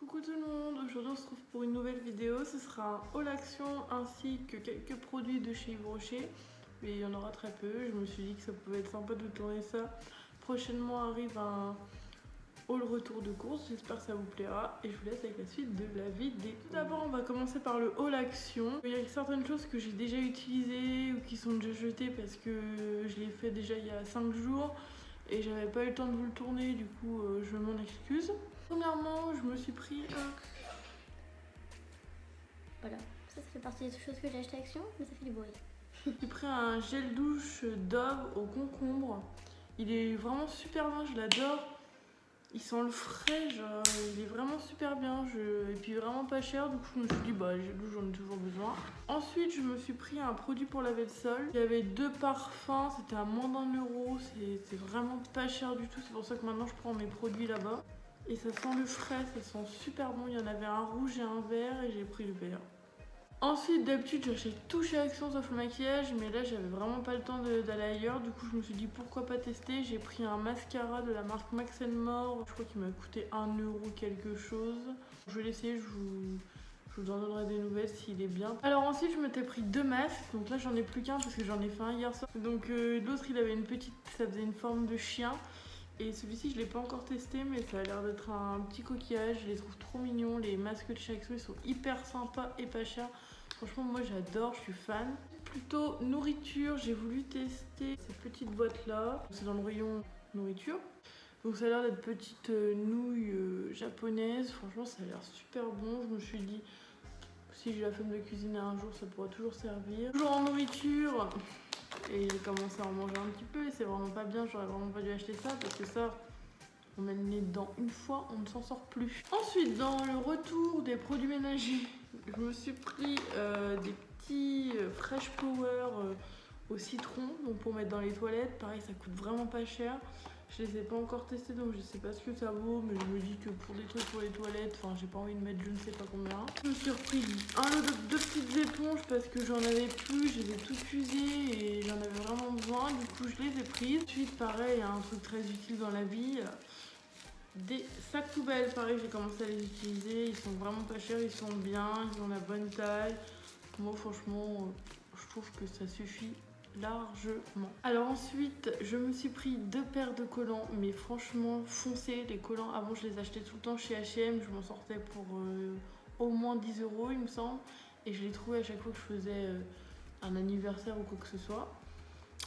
Coucou tout le monde, aujourd'hui on se retrouve pour une nouvelle vidéo. Ce sera un haul action ainsi que quelques produits de chez Yves Rocher. Mais il y en aura très peu, je me suis dit que ça pouvait être sympa de tourner ça. Prochainement arrive un haul retour de course, j'espère que ça vous plaira. Et je vous laisse avec la suite de la vidéo. Tout d'abord on va commencer par le haul action. Il y a certaines choses que j'ai déjà utilisées ou qui sont déjà jetées parce que je l'ai fait déjà il y a 5 jours. Et j'avais pas eu le temps de vous le tourner, du coup je m'en excuse. Premièrement, je me suis pris un... Voilà, ça fait partie des choses que j'ai acheté à Action, mais ça fait du bruit. J'ai pris un gel douche Dove au concombre. Il est vraiment super bien, je l'adore. Il sent le frais, genre, il est vraiment super bien. Et puis vraiment pas cher, du coup je me suis dit bah le gel douche j'en ai toujours besoin. Ensuite je me suis pris un produit pour laver le sol. Il y avait 2 parfums, c'était à moins d'1 €. C'est vraiment pas cher du tout, c'est pour ça que maintenant je prends mes produits là-bas. Et ça sent le frais, ça sent super bon. Il y en avait un rouge et un vert et j'ai pris le vert. Ensuite, d'habitude, j'achète tout chez Action sauf le maquillage, mais là, j'avais vraiment pas le temps d'aller ailleurs. Du coup, je me suis dit pourquoi pas tester. J'ai pris un mascara de la marque Max & More. Je crois qu'il m'a coûté 1 € quelque chose. Je vais l'essayer, je vous en donnerai des nouvelles s'il est bien. Alors ensuite, je m'étais pris 2 masques. Donc là, j'en ai plus qu'un parce que j'en ai fait un hier soir. Donc l'autre, il avait une petite, ça faisait une forme de chien. Et celui-ci, je ne l'ai pas encore testé, mais ça a l'air d'être un petit coquillage. Je les trouve trop mignons. Les masques de chez Action, ils sont hyper sympas et pas chers. Franchement, moi, j'adore, je suis fan. Plutôt nourriture, j'ai voulu tester cette petite boîte-là. C'est dans le rayon nourriture. Donc ça a l'air d'être petite nouille japonaise. Franchement, ça a l'air super bon. Je me suis dit, si j'ai la flemme de cuisiner un jour, ça pourra toujours servir. Toujours en nourriture. Et j'ai commencé à en manger un petit peu et c'est vraiment pas bien, j'aurais vraiment pas dû acheter ça parce que ça, on met le nez dedans une fois, on ne s'en sort plus. Ensuite, dans le retour des produits ménagers, je me suis pris des petits Fresh Power au citron, donc pour mettre dans les toilettes. Pareil, ça coûte vraiment pas cher. Je les ai pas encore testés, donc je sais pas ce que ça vaut, mais je me dis que pour des trucs pour les toilettes, enfin j'ai pas envie de mettre je ne sais pas combien. Je me suis repris deux petites éponges parce que j'en avais plus, je les ai toutes usées et j'en avais vraiment besoin, du coup je les ai prises. Ensuite pareil, un truc très utile dans la vie, des sacs poubelles, pareil j'ai commencé à les utiliser, ils sont vraiment pas chers, ils sont bien, ils ont la bonne taille. Moi franchement, je trouve que ça suffit largement. Alors ensuite, je me suis pris 2 paires de collants, mais franchement foncés. Les collants, avant je les achetais tout le temps chez H&M, je m'en sortais pour au moins 10 € il me semble, et je les trouvais à chaque fois que je faisais un anniversaire ou quoi que ce soit.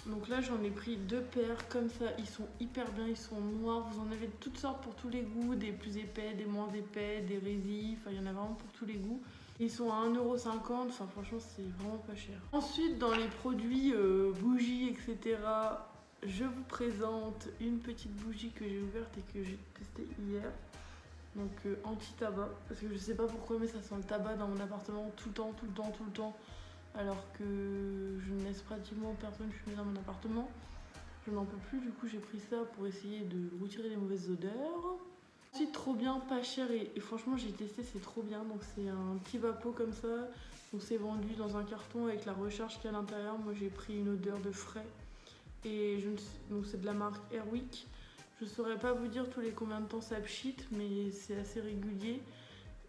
Donc là j'en ai pris 2 paires comme ça, ils sont hyper bien, ils sont noirs, vous en avez de toutes sortes pour tous les goûts, des plus épais, des moins épais, des résils, enfin il y en a vraiment pour tous les goûts. Ils sont à 1,50 €, enfin franchement c'est vraiment pas cher. Ensuite dans les produits bougies etc, je vous présente une petite bougie que j'ai ouverte et que j'ai testée hier. Donc anti-tabac, parce que je sais pas pourquoi mais ça sent le tabac dans mon appartement tout le temps, tout le temps, tout le temps. Alors que je ne laisse pratiquement personne fumer dans mon appartement. Je n'en peux plus, du coup j'ai pris ça pour essayer de retirer les mauvaises odeurs. Ensuite trop bien, pas cher et franchement j'ai testé, c'est trop bien. Donc c'est un petit vapeau comme ça, donc c'est vendu dans un carton avec la recharge qu'il y a à l'intérieur. Moi j'ai pris une odeur de frais et donc c'est de la marque Airwick. Je saurais pas vous dire tous les combien de temps ça pchit, mais c'est assez régulier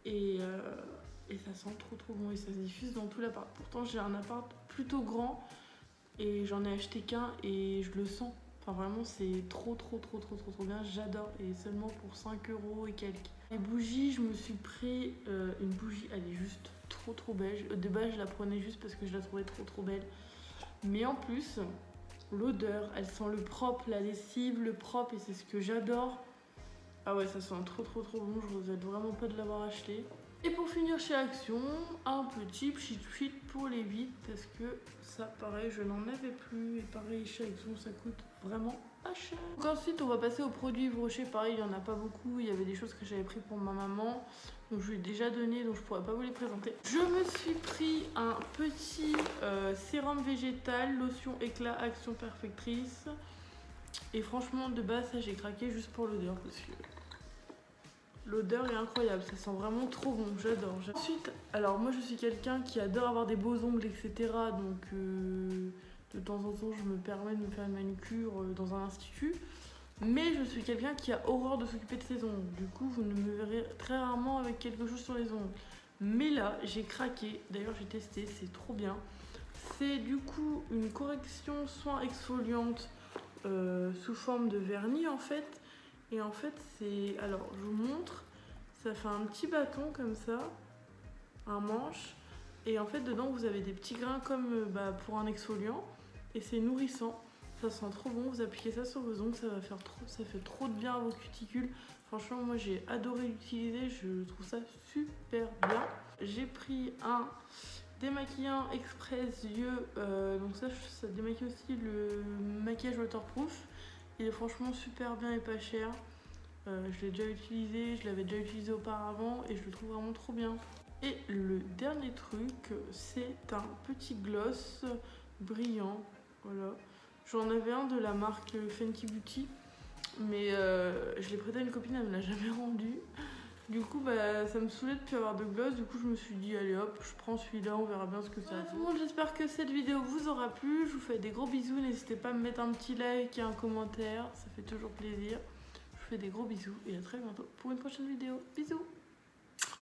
et ça sent trop bon et ça se diffuse dans tout l'appart. Pourtant j'ai un appart plutôt grand et j'en ai acheté qu'un et je le sens. Enfin vraiment c'est trop bien, j'adore et seulement pour 5 € et quelques. Les bougies, je me suis pris une bougie, elle est juste trop belle. De base je la prenais juste parce que je la trouvais trop belle. Mais en plus, l'odeur, elle sent le propre, la lessive, le propre et c'est ce que j'adore. Ah ouais, ça sent trop bon, je regrette vraiment pas de l'avoir acheté. Et pour finir chez Action, un petit pchit pour les vides parce que ça pareil je n'en avais plus et pareil chez Action ça coûte vraiment pas cher. Donc ensuite on va passer aux produits Yves Rocher, pareil il n'y en a pas beaucoup, il y avait des choses que j'avais pris pour ma maman donc je lui ai déjà donné donc je pourrais pas vous les présenter. Je me suis pris un petit sérum végétal, lotion éclat Action Perfectrice et franchement de base ça j'ai craqué juste pour l'odeur parce que l'odeur est incroyable, ça sent vraiment trop bon, j'adore. Ensuite, alors moi je suis quelqu'un qui adore avoir des beaux ongles, etc. Donc de temps en temps je me permets de me faire une manucure dans un institut. Mais je suis quelqu'un qui a horreur de s'occuper de ses ongles. Du coup, vous ne me verrez très rarement avec quelque chose sur les ongles. Mais là, j'ai craqué. D'ailleurs, j'ai testé, c'est trop bien. C'est du coup une correction soin exfoliante sous forme de vernis en fait. Et en fait, c'est... Alors, je vous montre. Ça fait un petit bâton comme ça. Un manche. Et en fait, dedans, vous avez des petits grains comme pour un exfoliant. Et c'est nourrissant. Ça sent trop bon, vous appliquez ça sur vos ongles, ça fait trop de bien à vos cuticules. Franchement, moi j'ai adoré l'utiliser, je trouve ça super bien. J'ai pris un démaquillant express yeux, donc ça démaquille aussi le maquillage waterproof. Il est franchement super bien et pas cher. Je l'ai déjà utilisé, je l'avais déjà utilisé auparavant et je le trouve vraiment trop bien. Et le dernier truc, c'est un petit gloss brillant, voilà. J'en avais un de la marque Fenty Beauty, mais je l'ai prêté à une copine, elle me l'a jamais rendu. Du coup, ça me saoulait de plus avoir de gloss, du coup je me suis dit allez hop, je prends celui-là, on verra bien ce que ça fait. Tout le monde, j'espère que cette vidéo vous aura plu, je vous fais des gros bisous, n'hésitez pas à me mettre un petit like et un commentaire, ça fait toujours plaisir. Je vous fais des gros bisous et à très bientôt pour une prochaine vidéo. Bisous!